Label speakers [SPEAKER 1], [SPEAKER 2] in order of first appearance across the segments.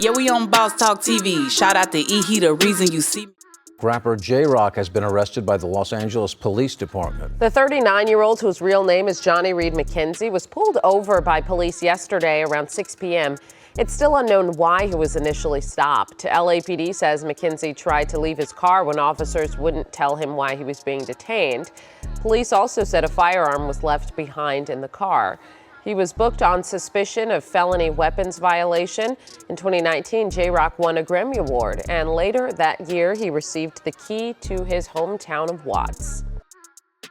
[SPEAKER 1] Yeah, we on Boss Talk TV. Shout out to E. He the reason you see me.
[SPEAKER 2] Rapper J-Rock has been arrested by the Los Angeles Police Department.
[SPEAKER 3] The 39-year-old, whose real name is Johnny Reed McKenzie, was pulled over by police yesterday around 6 p.m. It's still unknown why he was initially stopped. LAPD says McKenzie tried to leave his car when officers wouldn't tell him why he was being detained. Police also said a firearm was left behind in the car. He was booked on suspicion of felony weapons violation. In 2019, J-Rock won a Grammy Award, and later that year, he received the key to his hometown of Watts.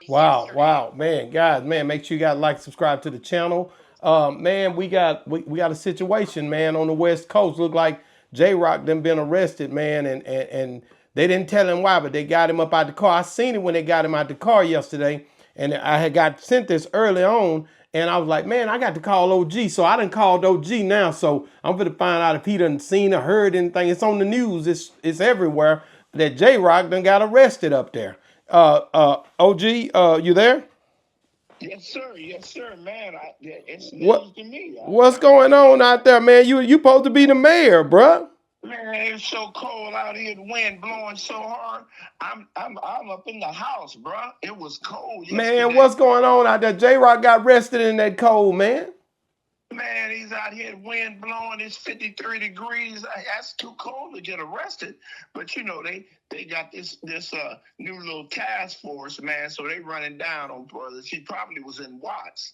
[SPEAKER 4] Wow, man, guys, man, make sure you guys like, subscribe to the channel. Man, we got a situation, man, on the West Coast. Look like J-Rock done been arrested, man, and they didn't tell him why, but they got him up out the car. I seen it when they got him out the car yesterday, and I had got sent this early on. And I was like, man, I got to call OG. So I done called OG now. So I'm going to find out if he done seen or heard anything. It's on the news. It's everywhere that J-Rock done got arrested up there. OG, you there?
[SPEAKER 5] Yes, sir, man. It's news to me.
[SPEAKER 4] What's going on out there, man? You supposed to be the mayor, bruh.
[SPEAKER 5] Man, it's so cold out here. The wind blowing so hard. I'm up in the house, bro. It was cold yesterday.
[SPEAKER 4] Man, what's going on out there? J-Rock got arrested in that cold, man.
[SPEAKER 5] Man, he's out here, wind blowing. It's 53 degrees. That's too cold to get arrested. But you know, they got this new little task force, man. So they running down on brothers. He probably was in Watts.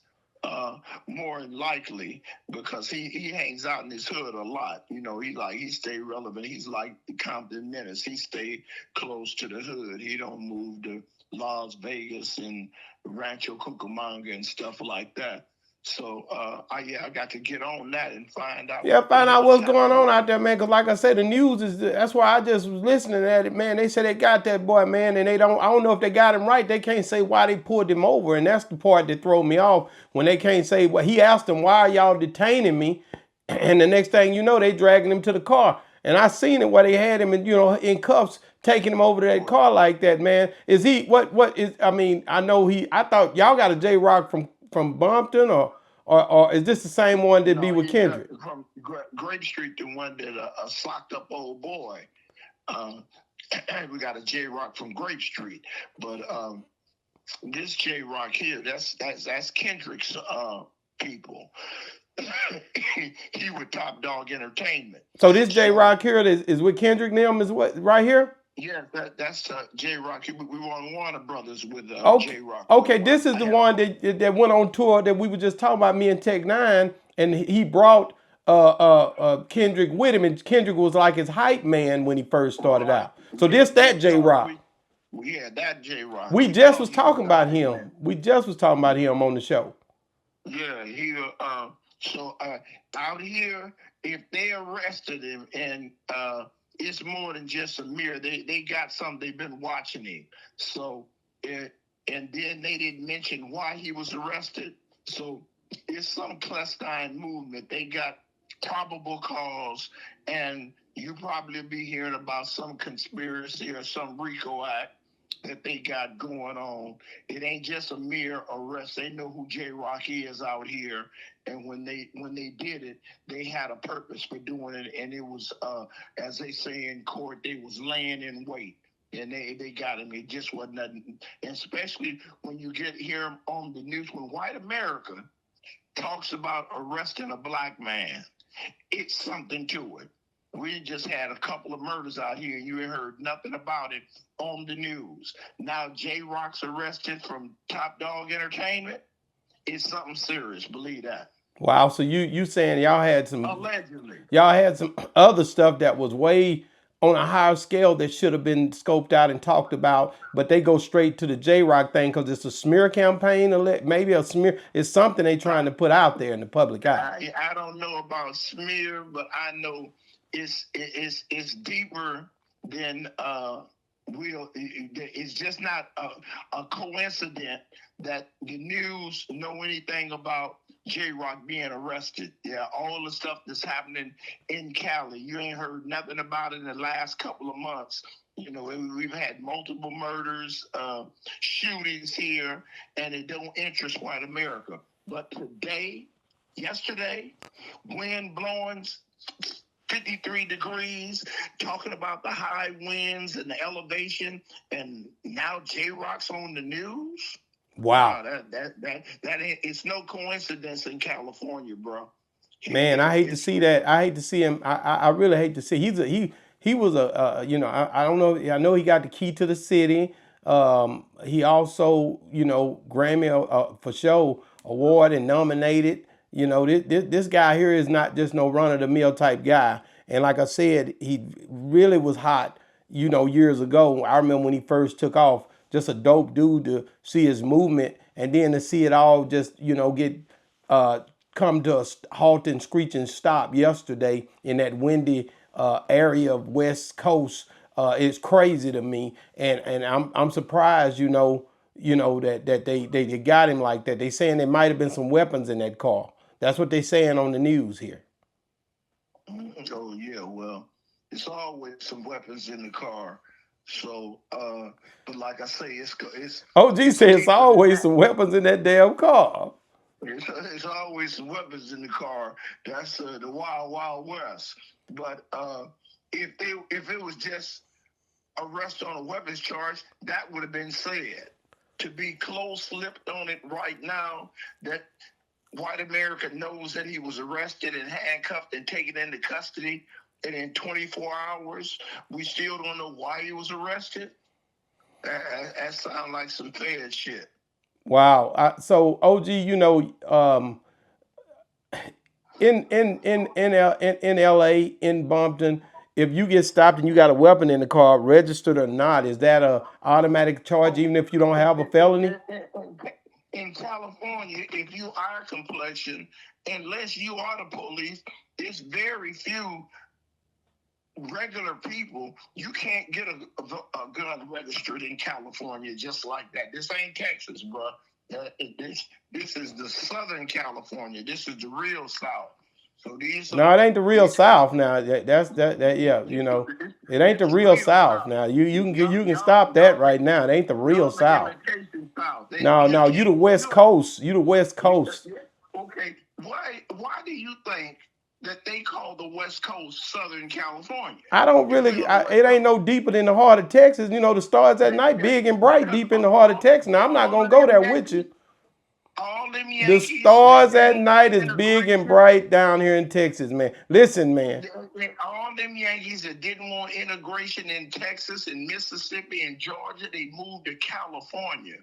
[SPEAKER 5] More than likely, because he hangs out in his hood a lot. You know, he stay relevant. He's like the Compton Menace. He stay close to the hood. He don't move to Las Vegas and Rancho Cucamonga and stuff like that. So, I got to get on that and find out.
[SPEAKER 4] Yeah, find out what's going on out there, man. Because like I said, the news that's why I just was listening at it, man. They said they got that boy, man, and I don't know if they got him right. They can't say why they pulled him over, and that's the part that throw me off when they can't say, well, he asked them, why are y'all detaining me? And the next thing you know, they dragging him to the car. And I seen it where they had him in cuffs, taking him over to that car like that, man. Is he, what is, I mean, I thought y'all got a J-Rock from Bumpton or is this the same one that be with Kendrick?
[SPEAKER 5] From Grape Street, the one that a socked up old boy. We got a J-Rock from Grape Street, but this J-Rock here, that's Kendrick's people. He with Top Dog Entertainment.
[SPEAKER 4] So this J-Rock here is with Kendrick now, is what, right here?
[SPEAKER 5] Yeah, that's J-Rock. We were on Warner Brothers with J-Rock.
[SPEAKER 4] Okay, this is the one that went on tour that we were just talking about, me and Tech Nine, and he brought Kendrick with him, and Kendrick was like his hype man when he first started out. So that J-Rock.
[SPEAKER 5] Yeah, that J-Rock.
[SPEAKER 4] We just was talking about him. We just was talking about him on the show.
[SPEAKER 5] Yeah, out here, if they arrested him and it's more than just a mirror. They got something. They've been watching him. So, and then they didn't mention why he was arrested. So it's some clandestine movement. They got probable cause, and you probably be hearing about some conspiracy or some RICO act that they got going on. It ain't just a mere arrest. They know who J-Rock is out here. And when they did it, they had a purpose for doing it. And it was, as they say in court, they was laying in wait. And they got him. It just wasn't nothing. And especially when you get here on the news, when white America talks about arresting a black man, it's something to it. We just had a couple of murders out here, and you ain't heard nothing about it on the news. Now J-Rock's arrested from Top Dog Entertainment. It's something serious, believe that.
[SPEAKER 4] Wow, so you saying y'all had some
[SPEAKER 5] allegedly.
[SPEAKER 4] Y'all had some other stuff that was way on a higher scale that should have been scoped out and talked about, but they go straight to the J-Rock thing because it's a smear campaign, maybe a smear. It's something they trying to put out there in the public eye.
[SPEAKER 5] I don't know about smear, but I know it's deeper than it's just not a coincidence that the news know anything about J-Rock being arrested. Yeah, all the stuff that's happening in Cali, you ain't heard nothing about it in the last couple of months. You know, we've had multiple murders, shootings here, and it don't interest white America. But yesterday, wind blowing 53 degrees, talking about the high winds and the elevation, and now J-Rock's on the news.
[SPEAKER 4] Wow.
[SPEAKER 5] That ain't, it's no coincidence in California, bro.
[SPEAKER 4] Man, I hate to see that. I hate to see him. I really hate to see. He was a you know, I don't know. I know he got the key to the city. He also, you know, Grammy for show award and nominated. You know, this guy here is not just no run of the mill type guy. And like I said, he really was hot, you know, years ago. I remember when he first took off, just a dope dude to see his movement, and then to see it all just, you know, get come to a halting, screeching stop yesterday in that windy area of West Coast. It's crazy to me, and I'm surprised, you know that they got him like that. They saying there might have been some weapons in that car. That's what they saying on the news here.
[SPEAKER 5] Oh yeah, well, it's always some weapons in the car. So, but like I say, it's
[SPEAKER 4] OG said it's always some weapons in that damn car.
[SPEAKER 5] There's always some weapons in the car. That's the wild, wild west. But if it was just arrest on a weapons charge, that would have been said. To be close-lipped on it right now, that white America knows that he was arrested and handcuffed and taken into custody, and in 24 hours, we still don't know why he was arrested. That sounds like some Fed shit.
[SPEAKER 4] Wow. So OG, you know, in LA, in Bumpton, if you get stopped and you got a weapon in the car, registered or not, is that a automatic charge even if you don't have a felony?
[SPEAKER 5] In California, if you are complexion, unless you are the police, it's very few regular people. You can't get a gun registered in California just like that. This ain't Texas, bro. This is the Southern California. This is the real South. So these
[SPEAKER 4] no, it ain't the real South now. Yeah, you know, it ain't the real South now. You can stop that right now. It ain't the real South. No, you the West Coast. You the West Coast.
[SPEAKER 5] Okay, why do you think that they call the West Coast Southern California?
[SPEAKER 4] I don't really. It ain't no deeper than the heart of Texas. You know, the stars at night, big and bright, deep in the heart of Texas. Now I'm not gonna go there with you. The stars at night is big and bright down here in Texas, man. Listen, man.
[SPEAKER 5] All them Yankees that didn't want integration in Texas and Mississippi and Georgia, they moved to California.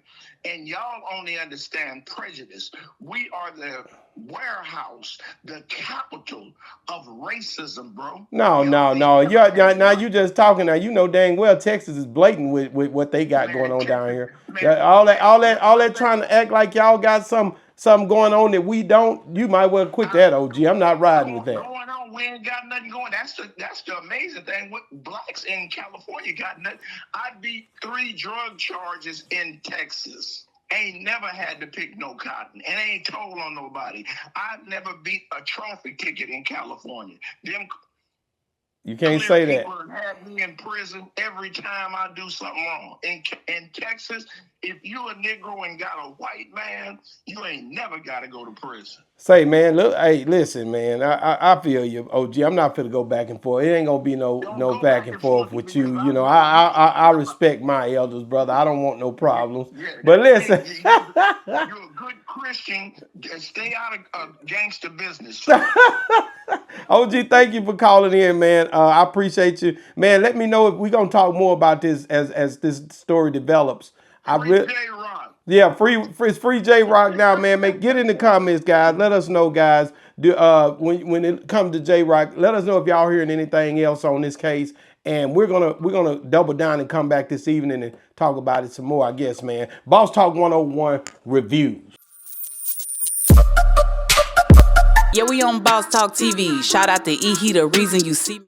[SPEAKER 5] And y'all only understand prejudice. We are the warehouse, the capital of racism, bro.
[SPEAKER 4] No. Now you just talking. Now you know dang well Texas is blatant with what they got going on down here. All that trying to act like y'all got something going on that we don't. You might well quit that, OG. I'm not riding with that.
[SPEAKER 5] Going on, we ain't got nothing going. That's the amazing thing. With blacks in California got nothing. I beat 3 drug charges in Texas. Ain't never had to pick no cotton and ain't told on nobody. I've never beat a traffic ticket in California.
[SPEAKER 4] You can't say that.
[SPEAKER 5] People have me in prison every time I do something wrong. In Texas, if you a Negro and got a white man, you ain't never got to go to prison.
[SPEAKER 4] Say, man, look, hey, listen, man, I feel you, OG. I'm not finna go back and forth. It ain't gonna be no back and forth with you. You know, I respect my elders, brother. I don't want no problems. But listen,
[SPEAKER 5] you're a good Christian. Stay out of gangster business.
[SPEAKER 4] OG, thank you for calling in, man. I appreciate you, man. Let me know if we're gonna talk more about this as this story develops.
[SPEAKER 5] J-Rock.
[SPEAKER 4] Yeah, free J-Rock now, man. Get in the comments, guys. Let us know, guys. When it comes to J-Rock, let us know if y'all hearing anything else on this case, and we're gonna double down and come back this evening and talk about it some more, I guess, man. Boss Talk 101 reviews.
[SPEAKER 1] Yeah, we on Boss Talk TV. Shout out to E. He, the reason you see me.